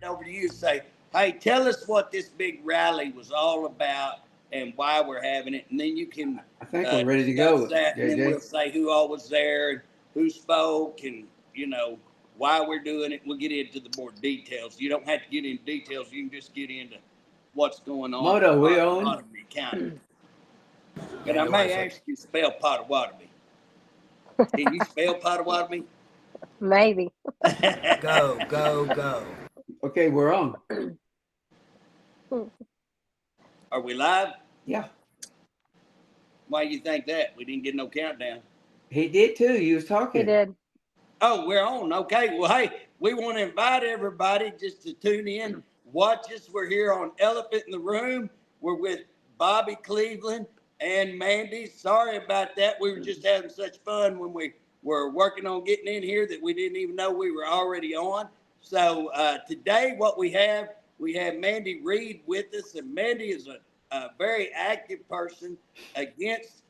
it over to you. Say, hey, tell us what this big rally was all about and why we're having it, and then you can. I think we're ready to go, that, and then JJ. we'll say who all was there, and who spoke, and why we're doing it. We'll get into the more details. You don't have to get into details. You can just get into what's going on Moto, in we on? Potawatomi County. And I may ask you to spell Potawatomi. Can you spell Potawatomi? Maybe. Go. Okay, we're on. Are we live? Yeah. Why do you think that? We didn't get no countdown. He did too. You was talking. He did. Oh, we're on. Okay. Well, hey, we want to invite everybody just to tune in, watch us. We're here on Elephant in the Room. We're with Bobby Cleveland and Mandy. Sorry about that. We were just having such fun when we were working on getting in here that we didn't even know we were already on. So today what we have Mandy Reed with us, and Mandy is a very active person against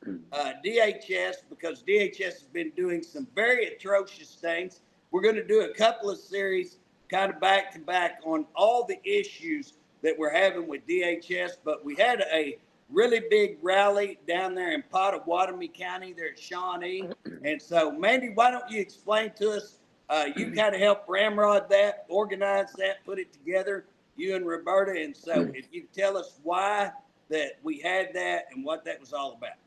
DHS because DHS has been doing some very atrocious things. We're going to do a couple of series kind of back to back on all the issues that we're having with DHS, but we had a really big rally down there in Potawatomi County there at Shawnee. And so, Mandy, why don't you explain to us, you kind of helped ramrod that, organize that, put it together, you and Roberta. And so if you tell us why that we had that and what that was all about.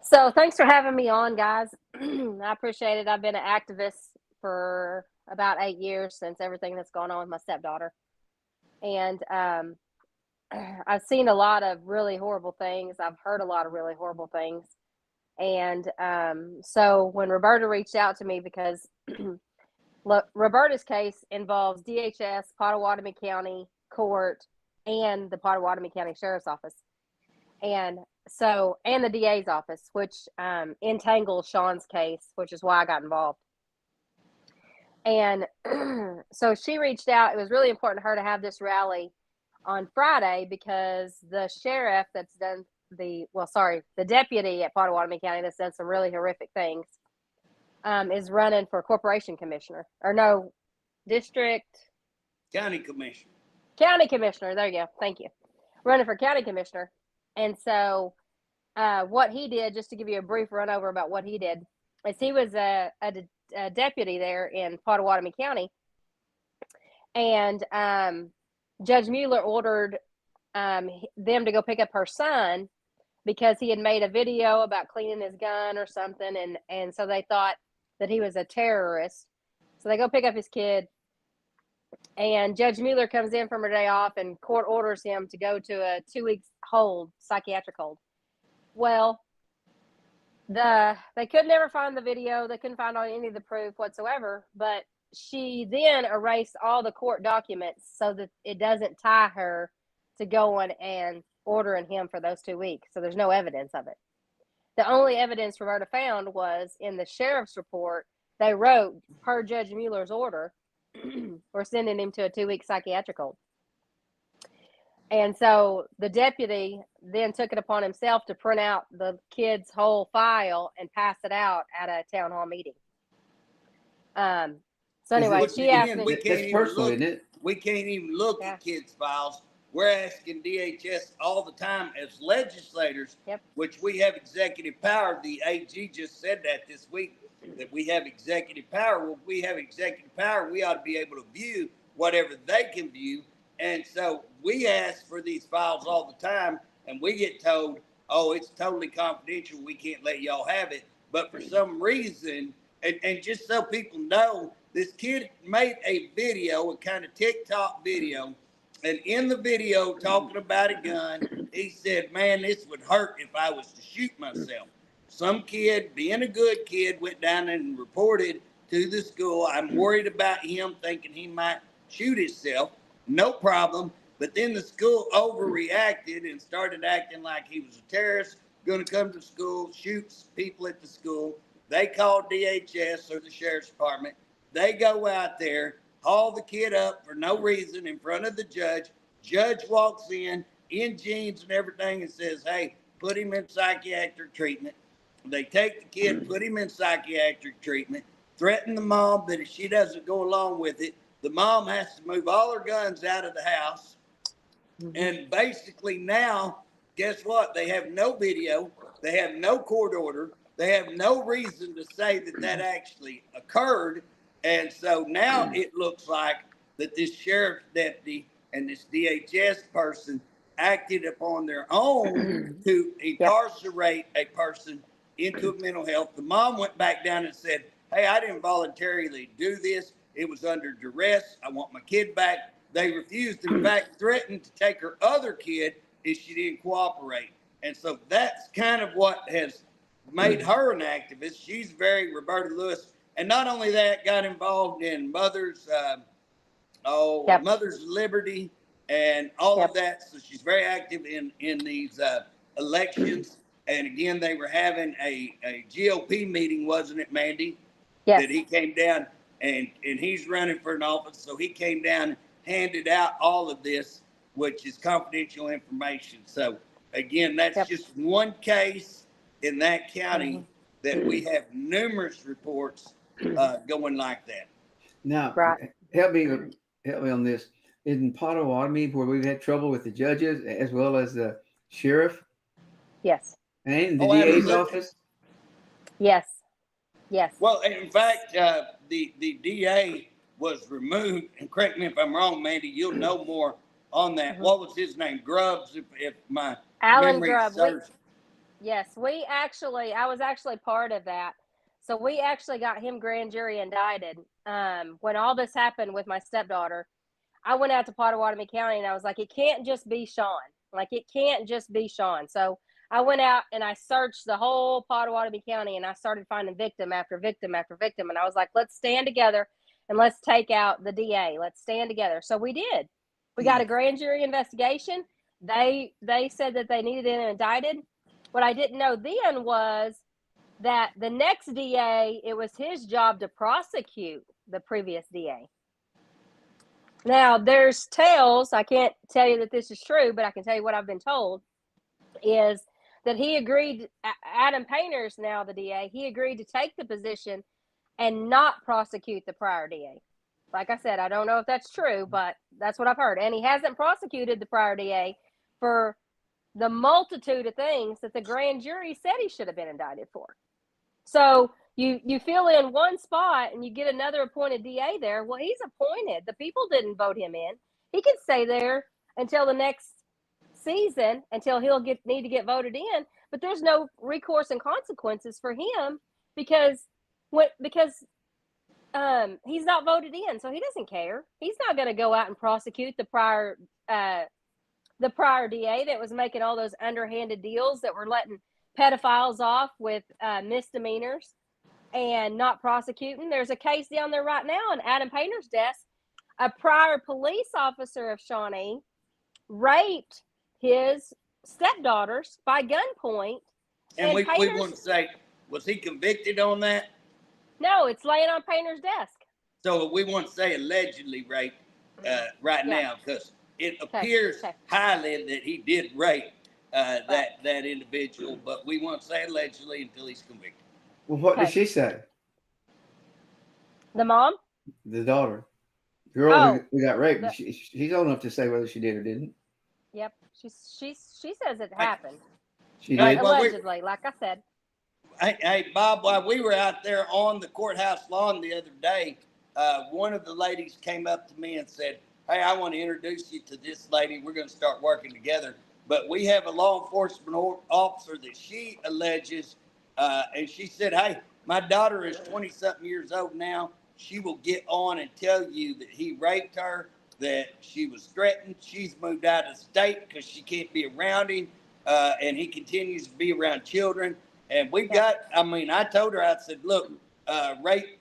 So thanks for having me on, guys. I appreciate it. I've been an activist for about 8 years since everything that's gone on with my stepdaughter. And I've seen a lot of really horrible things. I've heard a lot of really horrible things. And so when Roberta reached out to me, because Roberta's case involves DHS, Potawatomi County Court, and the Potawatomi County Sheriff's Office. And so, and the DA's office, which entangles Sean's case, which is why I got involved. And so she reached out. It was really important to her to have this rally on Friday because the sheriff that's done the deputy at Potawatomi County that's done some really horrific things is running for corporation commissioner, or no, county commissioner. County commissioner. There you go. Thank you. Running for county commissioner. And so what he did, just to give you a brief run over about what he did, is he was a deputy there in Potawatomi County. And Judge Mueller ordered them to go pick up her son because he had made a video about cleaning his gun or something. And so they thought that he was a terrorist. So they go pick up his kid. And Judge Mueller comes in from her day off and court orders him to go to a 2-week hold, psychiatric hold. Well, they could never find the video. They couldn't find any of the proof whatsoever. But she then erased all the court documents so that it doesn't tie her to going and ordering him for those 2 weeks. So there's no evidence of it. The only evidence Roberta found was in the sheriff's report. They wrote, per Judge Mueller's order, we're sending him to a 2-week psychiatric hold. And so the deputy then took it upon himself to print out the kid's whole file and pass it out at a town hall meeting. So anyway, she asked me. That's personal, isn't it? We can't even look at kids' files. We're asking DHS all the time as legislators, which we have executive power. The AG just said that this week, that we have executive power. Well, we have executive power. We ought to be able to view whatever they can view. And so we ask for these files all the time, and we get told, oh, it's totally confidential. We can't let y'all have it. But for some reason, and just so people know, this kid made a video, a kind of TikTok video. And in the video, talking about a gun, he said, man, this would hurt if I was to shoot myself. Some kid, being a good kid, went down and reported to the school. I'm worried about him, thinking he might shoot himself. No problem. But then the school overreacted and started acting like he was a terrorist, going to come to school, shoot people at the school. They called DHS or the sheriff's department. They go out there, haul the kid up for no reason in front of the judge. Judge walks in jeans and everything and says, hey, put him in psychiatric treatment. They take the kid, put him in psychiatric treatment, threaten the mom that if she doesn't go along with it, the mom has to move all her guns out of the house. And basically now, guess what? They have no video. They have no court order. They have no reason to say that that actually occurred. And so now it looks like that this sheriff's deputy and this DHS person acted upon their own to incarcerate a person into mental health. The mom went back down and said, hey, I didn't voluntarily do this. It was under duress. I want my kid back. They refused, in fact, threatened to take her other kid if she didn't cooperate. And so that's kind of what has made her an activist. She's very Roberta Lewis. And not only that, got involved in Mothers Liberty and all of that. So she's very active in these elections. And again, they were having a GOP meeting, wasn't it, Mandy? Yes. That he came down and he's running for an office. So he came down and handed out all of this, which is confidential information. So again, that's just one case in that county that we have numerous reports going like that. Now, help me on this. In Potawatomi, where we've had trouble with the judges as well as the sheriff? Yes. And the DA's office? Yes. Yes. Well, in fact, the DA was removed, and correct me if I'm wrong, Mandy, you'll know more on that. What was his name? Grubbs, if my Alan memory Grubb. serves. I was actually part of that. So we actually got him grand jury indicted. When all this happened with my stepdaughter, I went out to Potawatomi County and I was like, it can't just be Sean. Like, it can't just be Sean. So I went out and I searched the whole Potawatomi County and I started finding victim after victim after victim. And I was like, let's stand together and let's take out the DA. Let's stand together. So we did. We got a grand jury investigation. They said that they needed him indicted. What I didn't know then was that the next DA, it was his job to prosecute the previous DA. Now, there's tales. I can't tell you that this is true, but I can tell you what I've been told is that he agreed, Adam Painter's now the DA, he agreed to take the position and not prosecute the prior DA. Like I said, I don't know if that's true, but that's what I've heard. And he hasn't prosecuted the prior DA for the multitude of things that the grand jury said he should have been indicted for. So you fill in one spot and you get another appointed DA there. Well, he's appointed. The people didn't vote him in. He can stay there until the next season, until he'll need to get voted in. But there's no recourse and consequences for him because he's not voted in, so he doesn't care. He's not going to go out and prosecute the prior DA that was making all those underhanded deals that were letting pedophiles off with misdemeanors and not prosecuting. There's a case down there right now on Adam Painter's desk. A prior police officer of Shawnee raped his stepdaughters by gunpoint. And we want to say, was he convicted on that? No, it's laying on Painter's desk. So we want to say allegedly raped now because it appears highly that he did rape that individual, but we won't say allegedly until he's convicted. Well, what did she say? The mom? The daughter. Girl who got raped. She's old enough to say whether she did or didn't. Yep. She says it happened. She did. Allegedly, like I said. Hey, Bob, while we were out there on the courthouse lawn the other day, one of the ladies came up to me and said, hey, I want to introduce you to this lady. We're going to start working together. But we have a law enforcement officer that she alleges, and she said, hey, my daughter is 20-something years old now. She will get on and tell you that he raped her, that she was threatened. She's moved out of state because she can't be around him, and he continues to be around children. And we I told her, I said, look, rape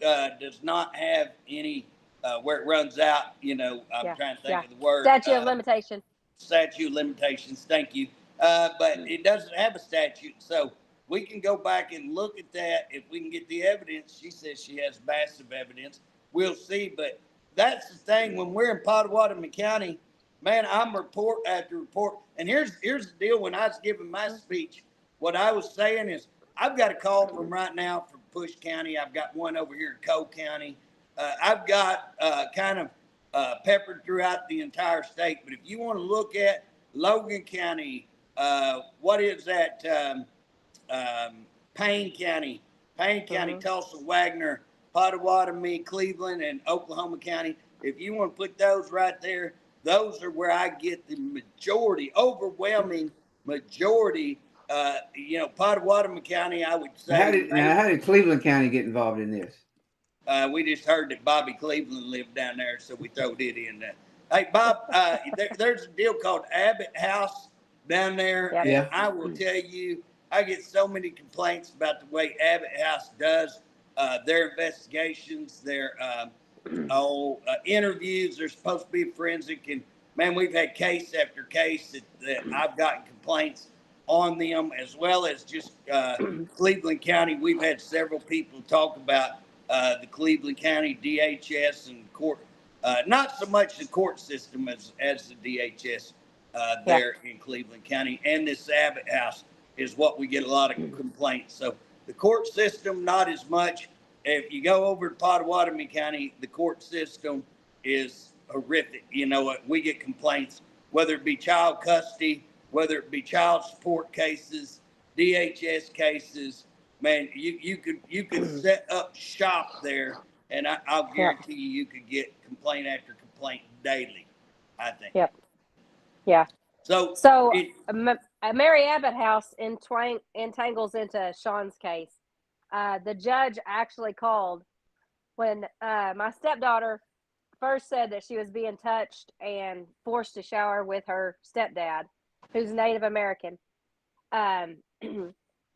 does not have any, where it runs out, I'm trying to think of the word. Statute of limitation. Statute of limitations, thank you. But it doesn't have a statute. So we can go back and look at that. If we can get the evidence, she says she has massive evidence. We'll see. But that's the thing. When we're in Potawatomi County, man, I'm report after report. And here's the deal. When I was giving my speech, what I was saying is I've got a call from right now from Push County. I've got one over here in Cole County. I've got kind of peppered throughout the entire state. But if you want to look at Logan County, what is that? Payne County, Tulsa, Wagner, Potawatomi, Cleveland, and Oklahoma County. If you want to put those right there, those are where I get the majority, overwhelming majority. Potawatomi County, I would say. How did Cleveland County get involved in this? We just heard that Bobby Cleveland lived down there, so we throwed it in there. Hey, Bob, there's a deal called Abbott House down there. Yep. And I will tell you, I get so many complaints about the way Abbott House does their investigations, their interviews. They're supposed to be forensic. And, man, we've had case after case that I've gotten complaints on them, as well as just Cleveland County. We've had several people talk about the Cleveland County DHS and court, not so much the court system as the DHS there in Cleveland County. And this Abbott House is what we get a lot of complaints. So the court system, not as much. If you go over to Potawatomi County, the court system is horrific. We get complaints, whether it be child custody, whether it be child support cases, DHS cases. Man, you could set up shop there, and I'll guarantee you could get complaint after complaint daily, I think. Yep. Yeah. So Mary Abbott House entangles into Sean's case. The judge actually called when my stepdaughter first said that she was being touched and forced to shower with her stepdad, who's Native American.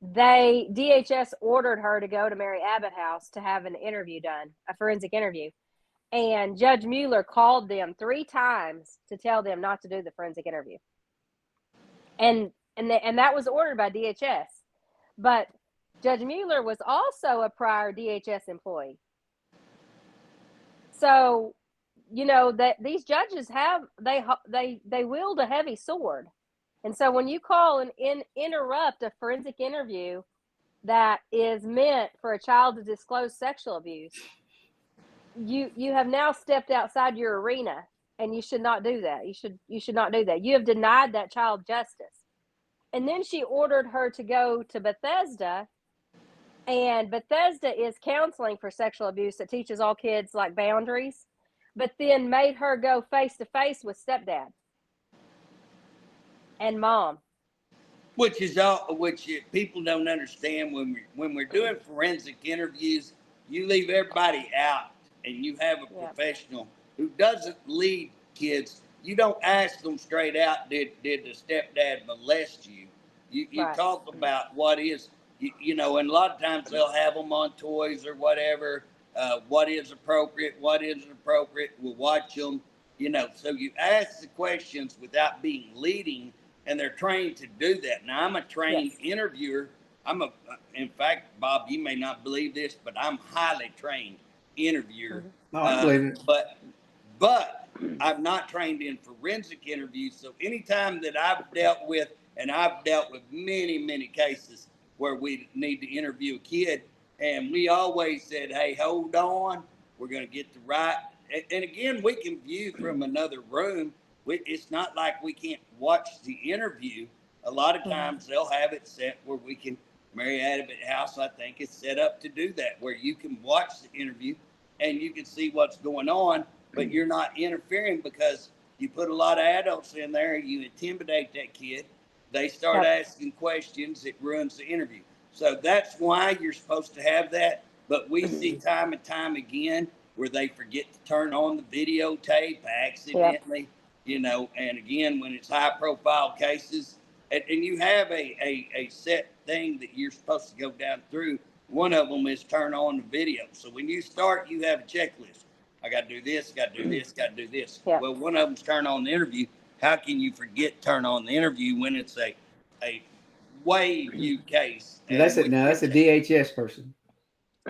DHS ordered her to go to Mary Abbott House to have an interview done, a forensic interview. And Judge Mueller called them 3 times to tell them not to do the forensic interview. And that was ordered by DHS. But Judge Mueller was also a prior DHS employee. So, that these judges they wield a heavy sword. And so when you call and interrupt a forensic interview that is meant for a child to disclose sexual abuse, you have now stepped outside your arena, and you should not do that. You should not do that. You have denied that child justice. And then she ordered her to go to Bethesda, and Bethesda is counseling for sexual abuse that teaches all kids like boundaries, but then made her go face to face with stepdad and mom, which people don't understand when we're doing forensic interviews. You leave everybody out, and you have a professional who doesn't lead kids. You don't ask them straight out, did the stepdad molest you? You talk about what is, and a lot of times they'll have them on toys or whatever. What is appropriate? What isn't appropriate? We'll watch them. So you ask the questions without being leading. And they're trained to do that. Now, I'm a trained interviewer. In fact, Bob, you may not believe this, but I'm highly trained interviewer. No, I believe it. But I'm not trained in forensic interviews. So anytime that I've dealt with, and I've dealt with many, many cases where we need to interview a kid, and we always said, hey, hold on, we're going to get the right. And again, we can view from another room. It's not like we can't watch the interview. A lot of times they'll have it set where we can, Mary Abbott House, I think, is set up to do that, where you can watch the interview and you can see what's going on, but you're not interfering because you put a lot of adults in there, you intimidate that kid, they start asking questions, it ruins the interview. So that's why you're supposed to have that. But we see time and time again where they forget to turn on the videotape accidentally. And again, when it's high profile cases, and you have a set thing that you're supposed to go down through, one of them is turn on the video. So when you start, you have a checklist. I got to do this, got to do this, got to do this. Yeah. Well, one of them's turn on the interview. How can you forget turn on the interview when it's a way viewed case? That's a DHS person.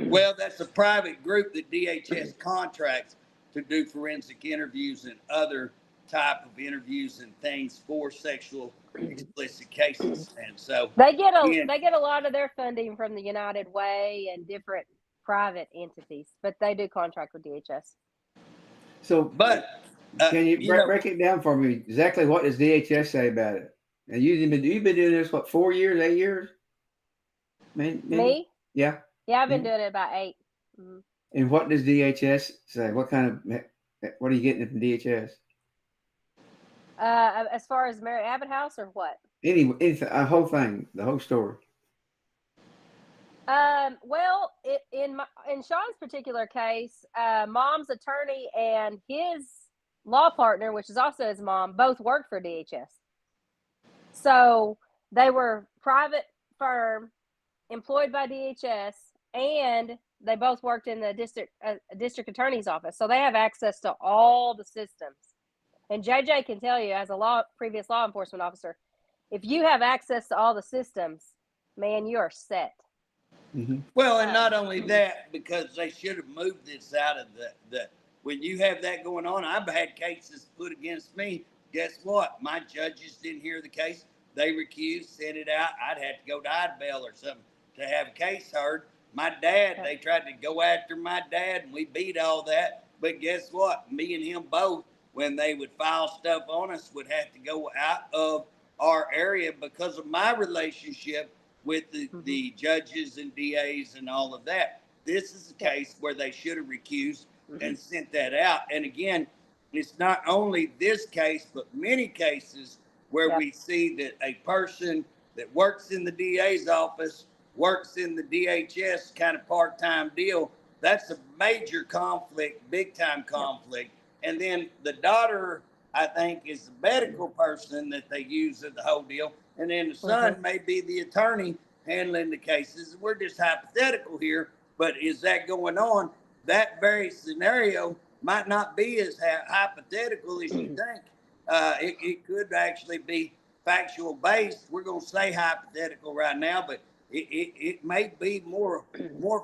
Well, that's a private group that DHS contracts to do forensic interviews and other type of interviews and things for sexual explicit cases. And so they get a lot of their funding from the United Way and different private entities, but they do contract with DHS. So, But can you break it down for me? Exactly what does DHS say about it? And you've been doing this, what, 4 years, 8 years? Me? Yeah. Yeah, I've been doing it about 8. Mm-hmm. And what does DHS say? What are you getting from DHS? As far as Mary Abbott House or what? Anything, a whole thing, the whole story. Well, in Sean's particular case, mom's attorney and his law partner, which is also his mom, both worked for DHS. So they were private firm employed by DHS, and they both worked in the district attorney's office. So they have access to all the systems. And JJ can tell you, as a previous law enforcement officer, if you have access to all the systems, man, you are set. Mm-hmm. Well, and not only that, because they should have moved this out of the when you have that going on. I've had cases put against me. Guess what? My judges didn't hear the case. They recused, sent it out. I'd have to go to Idabel or something to have a case heard. My dad, they tried to go after my dad, and we beat all that. But guess what? Me and him both, when they would file stuff on us, would have to go out of our area because of my relationship with the judges and DAs and all of that. This is a case where they should have recused and sent that out. And again, it's not only this case, but many cases where we see that a person that works in the DA's office, works in the DHS kind of part-time deal. That's a major conflict, big-time conflict. And then the daughter, I think, is the medical person that they use in the whole deal. And then the son may be the attorney handling the cases. We're just hypothetical here, but is that going on? That very scenario might not be as hypothetical as you think. It could actually be factual based. We're going to say hypothetical right now, but it may be more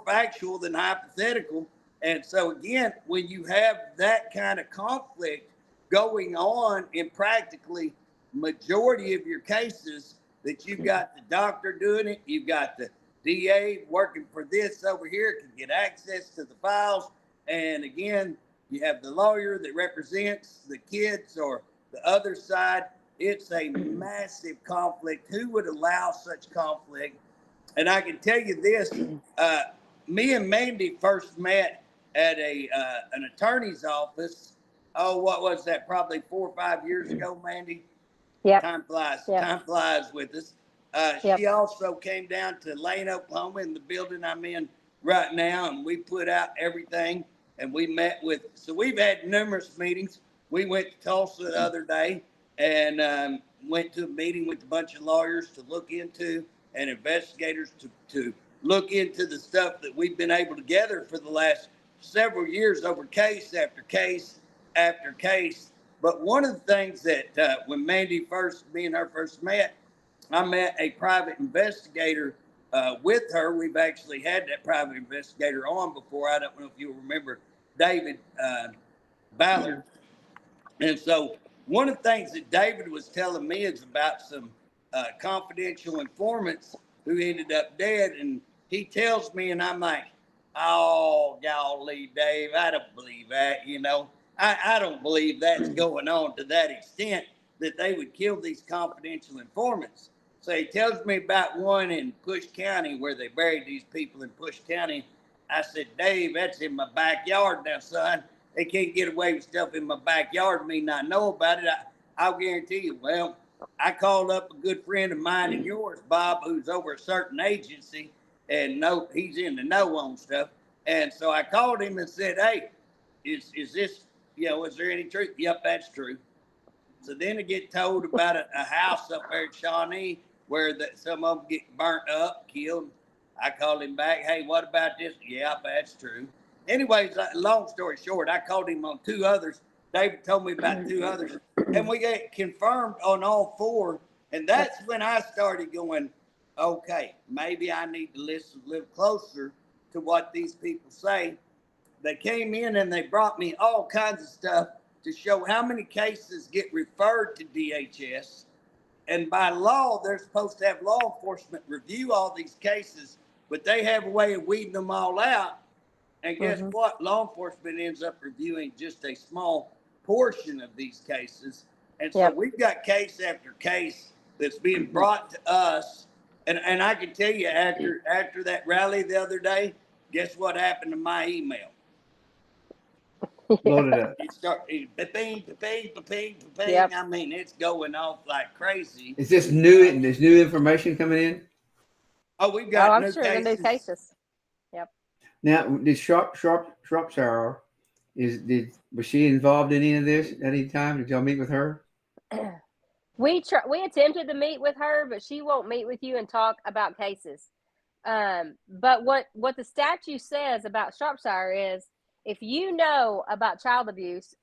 factual than hypothetical. And so again, when you have that kind of conflict going on in practically majority of your cases, that you've got the doctor doing it, you've got the DA working for this over here, can get access to the files, and again, you have the lawyer that represents the kids or the other side. It's a massive conflict. Who would allow such conflict? And I can tell you this, me and Mandy first met at an attorney's office. Oh, what was that? Probably 4 or 5 years ago, Mandy? Yeah. Time flies. Yep. Time flies with us. She also came down to Lane, Oklahoma, in the building I'm in right now, and we put out everything, and we met with, so we've had numerous meetings. We went to Tulsa the other day and went to a meeting with a bunch of lawyers to look into, and investigators to look into the stuff that we've been able to gather for the last several years over case after case after case. But one of the things that when me and her first met, I met a private investigator with her. We've actually had that private investigator on before. I don't know if you remember David Ballard. And so one of the things that David was telling me is about some confidential informants who ended up dead. And he tells me, and I'm like, oh, golly, Dave, I don't believe that, you know. I don't believe that's going on to that extent that they would kill these confidential informants. So he tells me about one in Push County where they buried these people in Push County. I said, Dave, that's in my backyard now, son. They can't get away with stuff in my backyard, me not know about it. I'll guarantee you. Well, I called up a good friend of mine and yours, Bob, who's over a certain agency, and he's in the know on stuff. And so I called him and said, hey, is this, is there any truth? Yep, that's true. So then I get told about a house up there at Shawnee where some of them get burnt up, killed. I called him back. Hey, what about this? Yep, that's true. Anyways, long story short, I called him on 2 others. David told me about 2 others. And we got confirmed on all 4. And that's when I started going, okay, maybe I need to listen a little closer to what these people say. They came in and they brought me all kinds of stuff to show how many cases get referred to DHS. And by law, they're supposed to have law enforcement review all these cases, but they have a way of weeding them all out. And guess what? Law enforcement ends up reviewing just a small portion of these cases. And so we've got case after case that's being brought to us. And I can tell you after that rally the other day, guess what happened to my email? Load it up. It started ba-bing, ba-bing, ba-bing, ba-bing. I mean, it's going off like crazy. Is this new? There's new information coming in? Oh, we've got I'm new sure cases. the new cases. Yep. Now, did Shropshire, was she involved in any of this at any time? Did y'all meet with her? We attempted to meet with her, but she won't meet with you and talk about cases. But what the statute says about Shropshire is, if you know about child abuse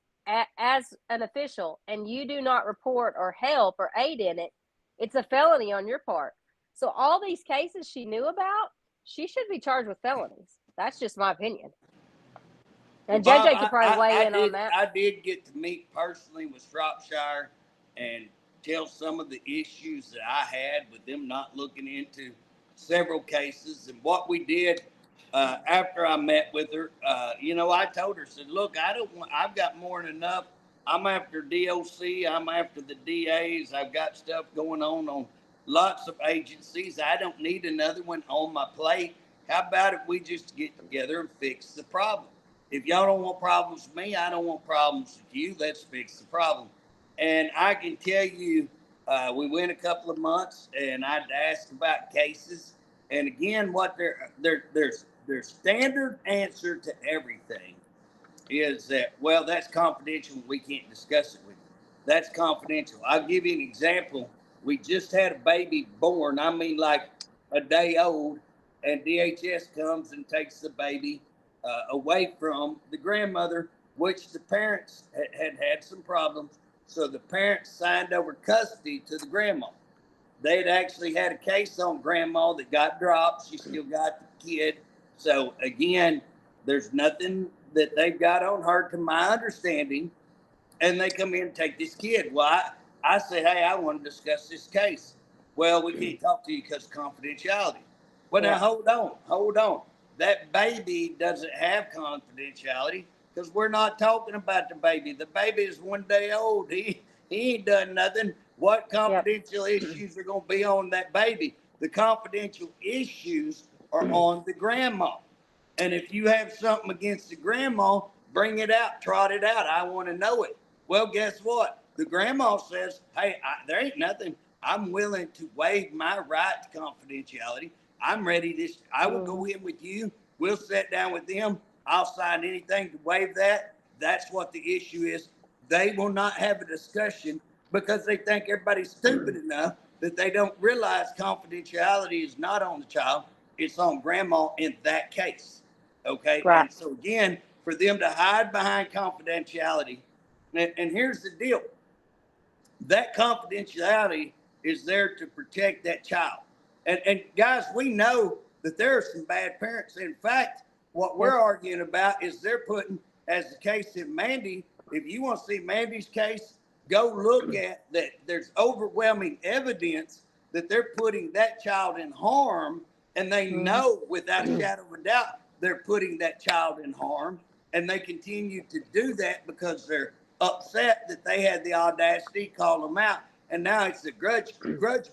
as an official and you do not report or help or aid in it, it's a felony on your part. So all these cases she knew about, she should be charged with felonies. That's just my opinion. And Bob, JJ could probably weigh in on that. I did get to meet personally with Shropshire and tell some of the issues that I had with them not looking into several cases. And what we did after I met with her, I told her, said, look, I've got more than enough. I'm after DOC. I'm after the DAs. I've got stuff going on lots of agencies. I don't need another one on my plate. How about if we just get together and fix the problem? If y'all don't want problems with me, I don't want problems with you. Let's fix the problem. And I can tell you, we went a couple of months and I'd asked about cases. And again, what their standard answer to everything is that, well, that's confidential. We can't discuss it with you. That's confidential. I'll give you an example. We just had a baby born. I mean, like a day old, and DHS comes and takes the baby away from the grandmother, which the parents had some problems. So the parents signed over custody to the grandma. They had actually had a case on grandma that got dropped. She still got the kid. So again, there's nothing that they've got on her, to my understanding. And they come in and take this kid. Well, I say, hey, I want to discuss this case. Well, we can't talk to you because of confidentiality. Well, now hold on. That baby doesn't have confidentiality because we're not talking about the baby. The baby is 1 day old. He ain't done nothing. What confidential issues are going to be on that baby? The confidential issues are on the grandma. And if you have something against the grandma, bring it out, trot it out. I want to know it. Well, guess what? The grandma says, hey, there ain't nothing. I'm willing to waive my right to confidentiality. I'm ready I will go in with you. We'll sit down with them. I'll sign anything to waive that. That's what the issue is. They will not have a discussion because they think everybody's stupid enough that they don't realize confidentiality is not on the child. It's on grandma in that case. Okay. Right. And so again, for them to hide behind confidentiality, and here's the deal. That confidentiality is there to protect that child. And guys, we know that there are some bad parents. In fact, what we're arguing about is they're putting, as the case in Mandy, if you want to see Mandy's case, go look at that. There's overwhelming evidence that they're putting that child in harm, and they know without a shadow of a doubt they're putting that child in harm, and they continue to do that because they're upset that they had the audacity to call them out. And now it's a grudge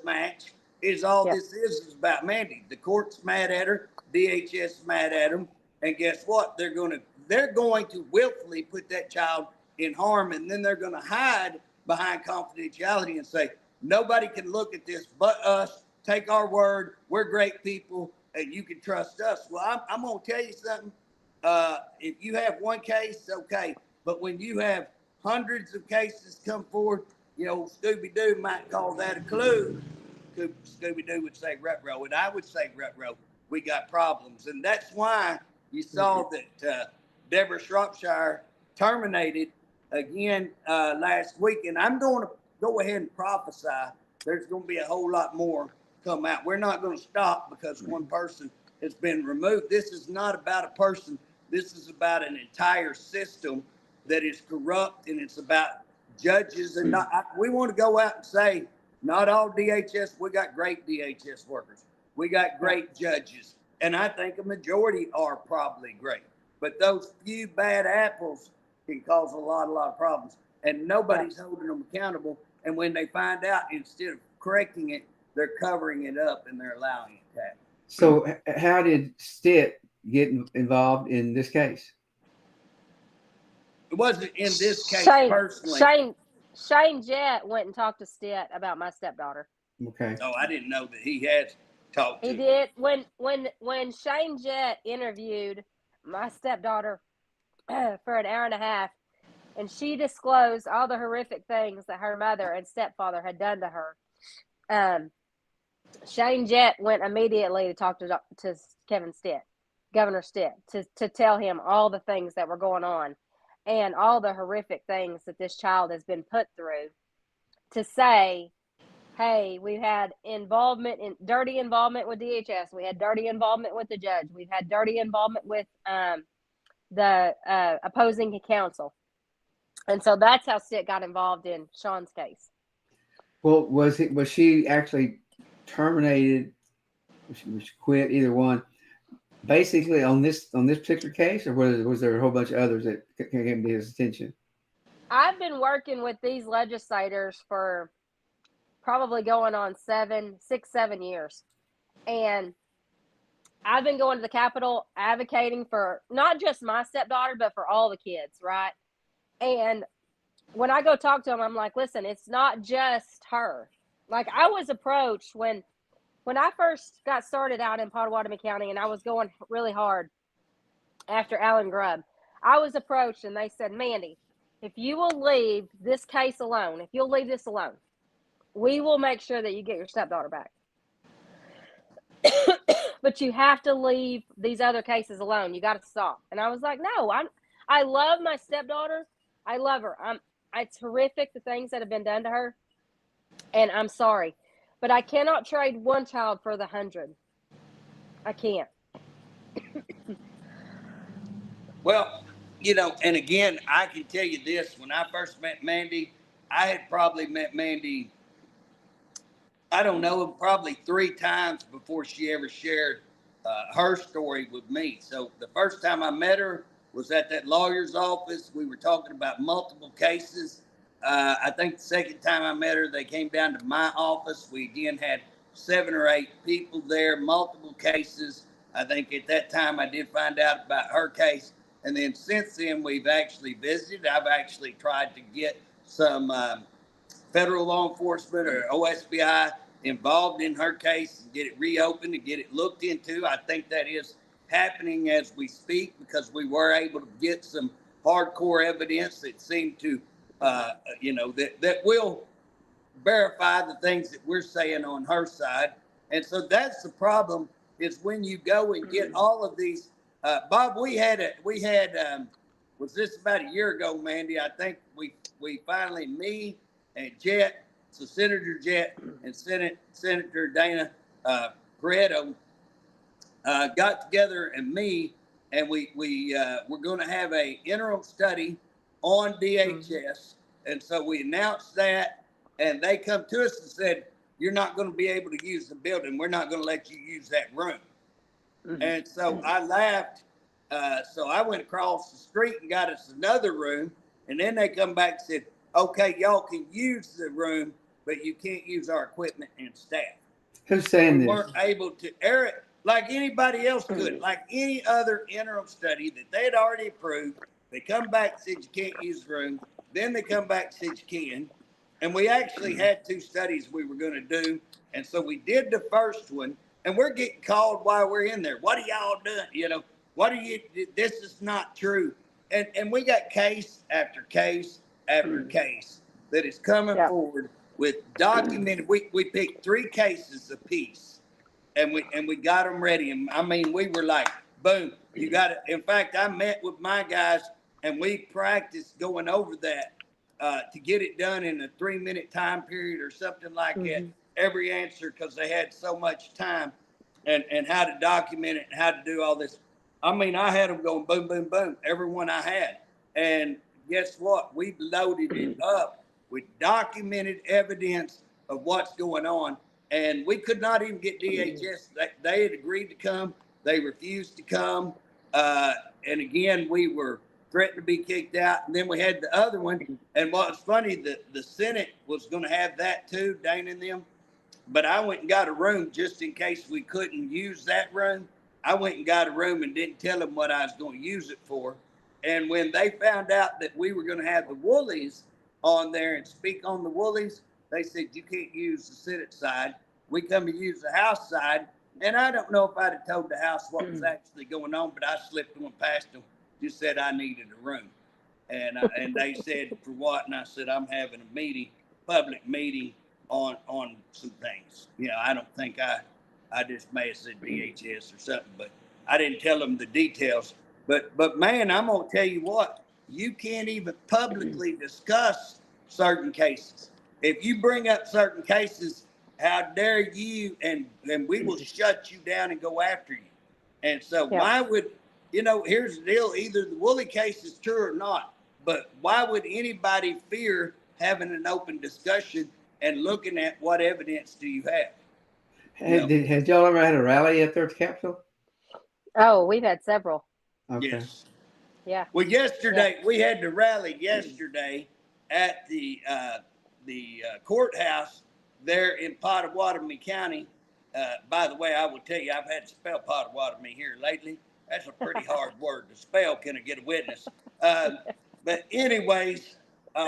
match is all this is about Mandy. The court's mad at her, DHS mad at them, and guess what? They're going to willfully put that child in harm, and then they're going to hide behind confidentiality and say, nobody can look at this but us. Take our word. We're great people, and you can trust us. Well, I'm going to tell you something. If you have one case, okay. But when you have hundreds of cases come forward, Scooby-Doo might call that a clue. Scooby-Doo would say rut-row, and I would say rut-row. We got problems. And that's why you saw that Deborah Shropshire terminated again last week. And I'm going to go ahead and prophesy there's going to be a whole lot more come out. We're not going to stop because one person has been removed. This is not about a person. This is about an entire system that is corrupt, and it's about judges. And we want to go out and say, not all DHS, we got great DHS workers. We got great judges. And I think a majority are probably great. but those few bad apples can cause a lot of problems, and nobody's holding them accountable. And when they find out, instead of correcting it, they're covering it up and they're allowing it to happen. So how did Stitt get involved in this case? It wasn't in this case personally. Shane Jett went and talked to Stitt about my stepdaughter. Okay. Oh, I didn't know that he had talked to. He did. When Shane Jett interviewed my stepdaughter for an hour and a half, and she disclosed all the horrific things that her mother and stepfather had done to her, Shane Jett went immediately to talk to Kevin Stitt, Governor Stitt, to tell him all the things that were going on and all the horrific things that this child has been put through, to say, hey, we've had dirty involvement with DHS. We had dirty involvement with the judge. We've had dirty involvement with the opposing counsel. And so that's how Stitt got involved in Sean's case. Well, was she actually terminated? Was she quit? Either one. Basically, on this particular case, or was there a whole bunch of others that came to his attention? I've been working with these legislators for probably going on 7 years, and I've been going to the Capitol advocating for not just my stepdaughter, but for all the kids, right? And when I go talk to them, I'm like, listen, it's not just her. Like, I was approached when I first got started out in Potawatomi County, and I was going really hard after Alan Grubb. I was approached, and they said, Mandy, if you will leave this case alone, if you'll leave this alone, we will make sure that you get your stepdaughter back. But you have to leave these other cases alone. You got to stop. And I was like, no, I love my stepdaughter. I love her. It's horrific, the things that have been done to her. And I'm sorry, but I cannot trade one child for the 100. I can't. Well, and again, I can tell you this. When I first met Mandy, I had probably met Mandy, I don't know, probably 3 times before she ever shared her story with me. So the first time I met her was at that lawyer's office. We were talking about multiple cases. I think the second time I met her, they came down to my office. We again had 7 or 8 people there, multiple cases. I think at that time I did find out about her case. And then since then, we've actually visited. I've actually tried to get some federal law enforcement or OSBI involved in her case and get it reopened and get it looked into. I think that is happening as we speak, because we were able to get some hardcore evidence that seemed to, that will verify the things that we're saying on her side. And so that's the problem, is when you go and get all of these. Bob, we had was this about a year ago, Mandy? I think we finally, me and Jett, so Senator Jett and Senator Dana Pareto got together, and we're going to have a interim study on DHS. And so we announced that, and they come to us and said, you're not going to be able to use the building. We're not going to let you use that room. And so I laughed. So I went across the street and got us another room. And then they come back and said, okay, y'all can use the room, but you can't use our equipment and staff. Who's saying we this? Weren't able to air it like anybody else could, like any other interim study that they had already approved. They come back and said you can't use the room. Then they come back and said you can. And we actually had 2 studies we were going to do. And so we did the first one. And we're getting called while we're in there. What are y'all doing? This is not true. And we got case after case after case that is coming forward with documented. We picked 3 cases apiece, and we got them ready. And I mean, we were like, boom, you got it. In fact, I met with my guys, and we practiced going over that to get it done in a 3-minute time period or something like that. Every answer, because they had so much time, and how to document it and how to do all this. I mean, I had them going boom, boom, boom, every one I had. And guess what? We loaded it up with documented evidence of what's going on. And we could not even get DHS. They had agreed to come. They refused to come. and again, we were threatened to be kicked out. And then we had the other one. And what's funny, the Senate was going to have that too, Dana and them. But I went and got a room just in case we couldn't use that room. I went and got a room and didn't tell them what I was going to use it for. And when they found out that we were going to have the Woolies on there and speak on the Woolies, they said, you can't use the Senate side. We come to use the House side. And I don't know if I'd have told the House what was actually going on, but I slipped one past them, just said I needed a room. And they said, for what? And I said, I'm having a meeting, public meeting on some things. You know, I don't think I just may have said DHS or something, but I didn't tell them the details. But man, I'm going to tell you what, you can't even publicly discuss certain cases. If you bring up certain cases, how dare you, and we will shut you down and go after you. And so why would, you know, here's the deal, either the Woolley case is true or not, but why would anybody fear having an open discussion and looking at what evidence do you have? Had y'all ever had a rally up there at the Capitol? Oh, we've had several. Okay. Yes. Yeah. Well, yesterday, we had the rally yesterday at the courthouse there in Potawatomi County. By the way, I will tell you, I've had to spell Potawatomi here lately. That's a pretty hard word to spell. Can I get a witness? But anyways,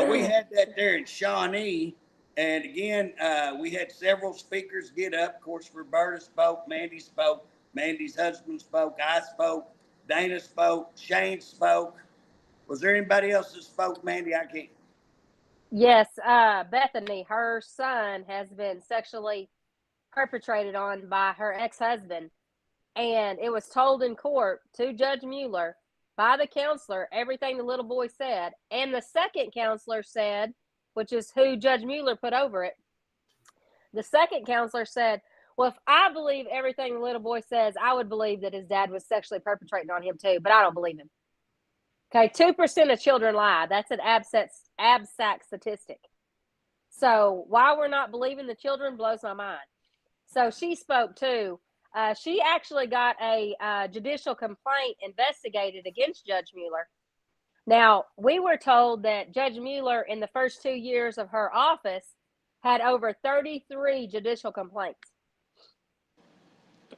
we had that there in Shawnee. And again, we had several speakers get up. Of course, Roberta spoke, Mandy spoke, Mandy's husband spoke, I spoke, Dana spoke, Shane spoke. Was there anybody else that spoke, Mandy? I can't. Yes, Bethany, her son has been sexually perpetrated on by her ex-husband. And it was told in court to Judge Mueller by the counselor, everything the little boy said. And the second counselor said, which is who Judge Mueller put over it, the second counselor said, well, if I believe everything the little boy says, I would believe that his dad was sexually perpetrating on him too, but I don't believe him. Okay, 2% of children lie. That's an ABSAC statistic. So why we're not believing the children blows my mind. So she spoke too. She actually got a judicial complaint investigated against Judge Mueller. Now, we were told that Judge Mueller, in the first 2 years of her office, had over 33 judicial complaints.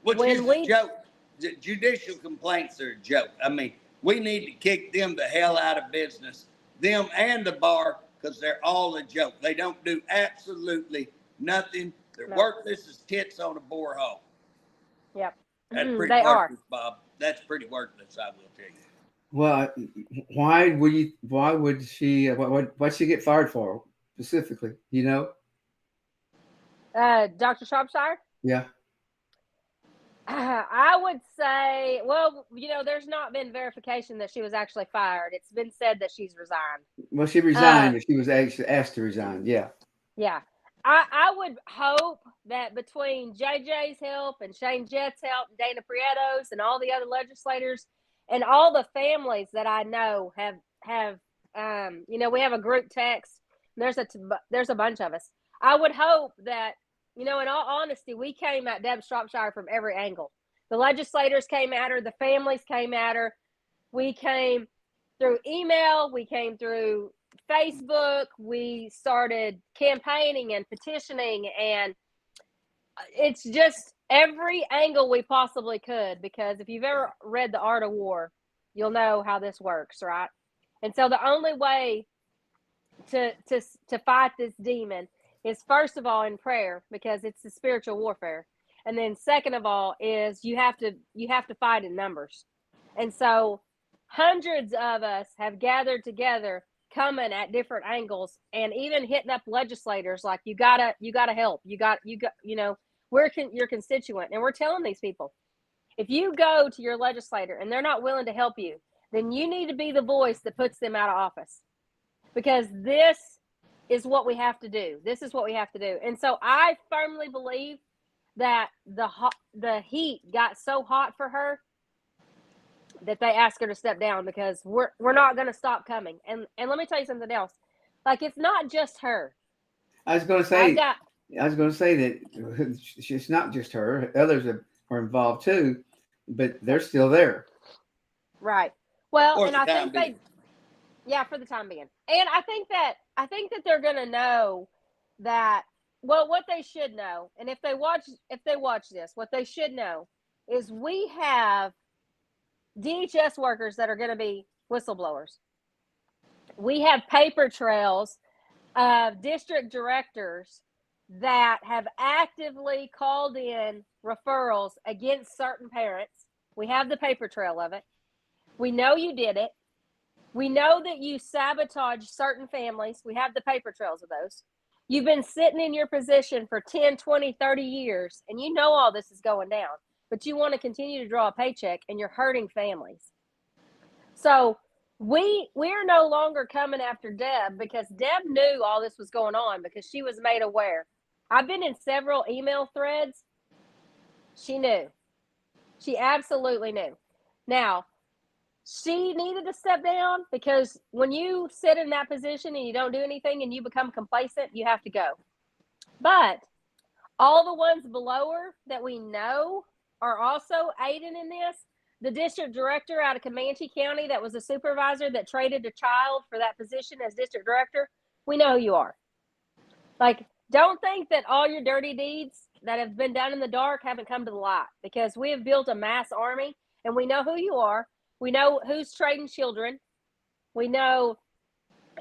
Which is a joke. The judicial complaints are a joke. I mean, we need to kick them the hell out of business, them and the bar, because they're all a joke. They don't do absolutely nothing. They're worthless as tits on a borehole. Yep. That's pretty they worthless, are. Bob. That's pretty worthless, I will tell you. Well, why would she, what'd she get fired for specifically? You know? Dr. Shropshire? Yeah. I would say, well, you know, there's not been verification that she was actually fired. It's been said that she's resigned. Well, she resigned. She was actually asked to resign. Yeah. Yeah. I would hope that between JJ's help and Shane Jett's help and Dana Prieto's and all the other legislators and all the families that I know have you know, we have a group text. There's a bunch of us. I would hope that, you know, in all honesty, we came at Deb Shropshire from every angle. The legislators came at her. The families came at her. We came through email. We came through Facebook. We started campaigning and petitioning. And it's just every angle we possibly could, because if you've ever read The Art of War, you'll know how this works, right? And so the only way to fight this demon is, first of all, in prayer, because it's the spiritual warfare. And then second of all is you have to fight in numbers. And so hundreds of us have gathered together, coming at different angles, and even hitting up legislators like, you gotta help. You got, you know, we're your constituent. And we're telling these people, if you go to your legislator and they're not willing to help you, then you need to be the voice that puts them out of office, because this is what we have to do. This is what we have to do. And so I firmly believe that the heat got so hot for her that they asked her to step down, because we're not going to stop coming. And let me tell you something else. Like, it's not just her. I was going to say that it's not just her. Others are involved too, but they're still there. Right. Well, For and the I time think being. yeah, for the time being. And I think that they're going to know that, well, what they should know, and if they watch this, what they should know is we have DHS workers that are going to be whistleblowers. We have paper trails of district directors that have actively called in referrals against certain parents. We have the paper trail of it. We know you did it. We know that you sabotaged certain families. We have the paper trails of those. You've been sitting in your position for 10, 20, 30 years, and you know all this is going down, but you want to continue to draw a paycheck, and you're hurting families. So we're no longer coming after Deb because Deb knew all this was going on because she was made aware. I've been in several email threads. She knew. She absolutely knew. Now, she needed to step down because when you sit in that position and you don't do anything and you become complacent, you have to go. But all the ones below her that we know are also aiding in this. The district director out of Comanche County that was a supervisor that traded a child for that position as district director, we know who you are. Like, don't think that all your dirty deeds that have been done in the dark haven't come to the light, because we have built a mass army and we know who you are. We know who's trading children. We know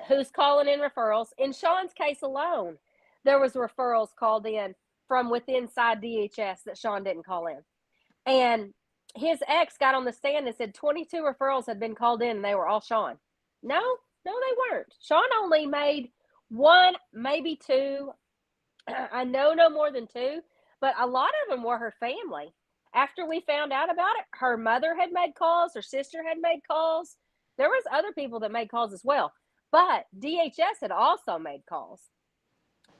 who's calling in referrals. In Sean's case alone, there was referrals called in from within inside DHS that Sean didn't call in. And his ex got on the stand and said 22 referrals had been called in and they were all Sean. No, they weren't. Sean only made one, maybe two. I know no more than two, but a lot of them were her family. After we found out about it, her mother had made calls, her sister had made calls. There was other people that made calls as well, but DHS had also made calls.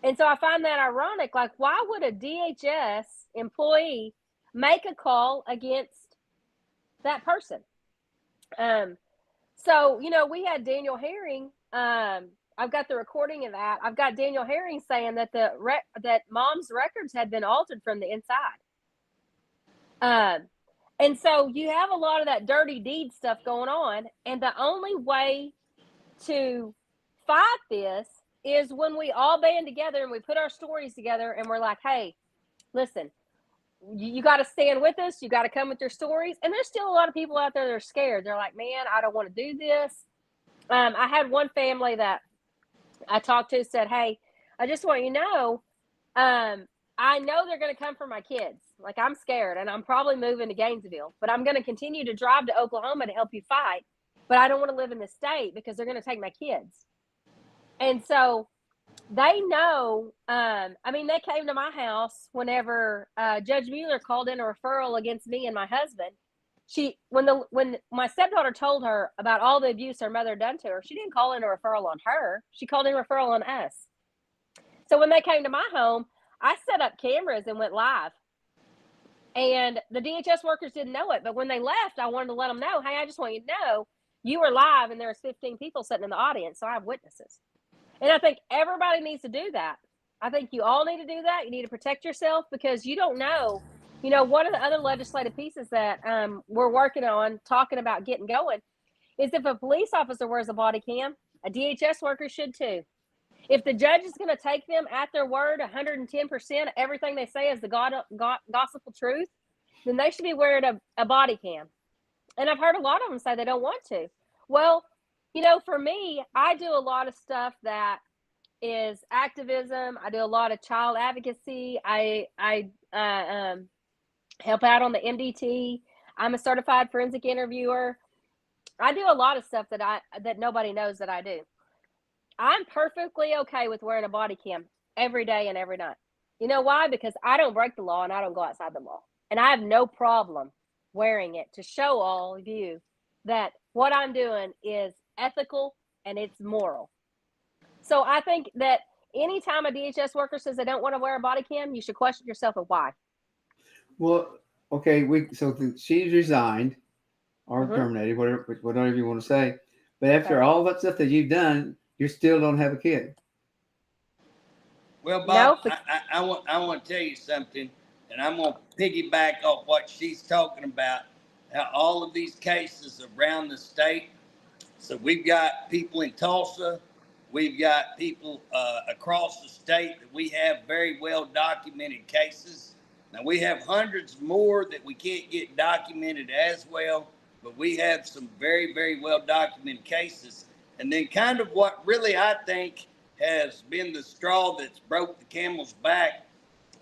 And so I find that ironic. Like, why would a DHS employee make a call against that person? So, we had Daniel Herring. I've got the recording of that. I've got Daniel Herring saying that that mom's records had been altered from the inside. And so you have a lot of that dirty deed stuff going on. And the only way to fight this is when we all band together and we put our stories together and we're like, hey, listen, you got to stand with us. You got to come with your stories. And there's still a lot of people out there that are scared. They're like, man, I don't want to do this. I had one family that I talked to said, hey, I just want you to know, I know they're going to come for my kids. Like, I'm scared and I'm probably moving to Gainesville, but I'm going to continue to drive to Oklahoma to help you fight. But I don't want to live in this state because they're going to take my kids. And so they know, they came to my house whenever Judge Mueller called in a referral against me and my husband. When my stepdaughter told her about all the abuse her mother had done to her, she didn't call in a referral on her. She called in a referral on us. So when they came to my home, I set up cameras and went live. And the DHS workers didn't know it. But when they left, I wanted to let them know, hey, I just want you to know you were live and there was 15 people sitting in the audience. So I have witnesses. And I think everybody needs to do that. I think you all need to do that. You need to protect yourself because you don't know. One of the other legislative pieces that we're working on, talking about getting going, is if a police officer wears a body cam, a DHS worker should too. If the judge is going to take them at their word, 110%, everything they say is the gospel truth, then they should be wearing a body cam. And I've heard a lot of them say they don't want to. Well, for me, I do a lot of stuff that is activism. I do a lot of child advocacy. I help out on the MDT. I'm a certified forensic interviewer. I do a lot of stuff that nobody knows that I do. I'm perfectly okay with wearing a body cam every day and every night. You know why? Because I don't break the law and I don't go outside the law. And I have no problem wearing it to show all of you that what I'm doing is ethical and it's moral. So I think that anytime a DHS worker says they don't want to wear a body cam, you should question yourself of why. Well, okay, she's resigned or terminated, whatever you want to say. But after all that stuff that you've done, you still don't have a kid. Well, Bob, no, I want to tell you something, and I'm going to piggyback off what she's talking about. all of these cases around the state. So we've got people in Tulsa, we've got people across the state that we have very well documented cases. Now we have hundreds more that we can't get documented as well, but we have some very, very well documented cases. And then kind of what really I think has been the straw that's broke the camel's back,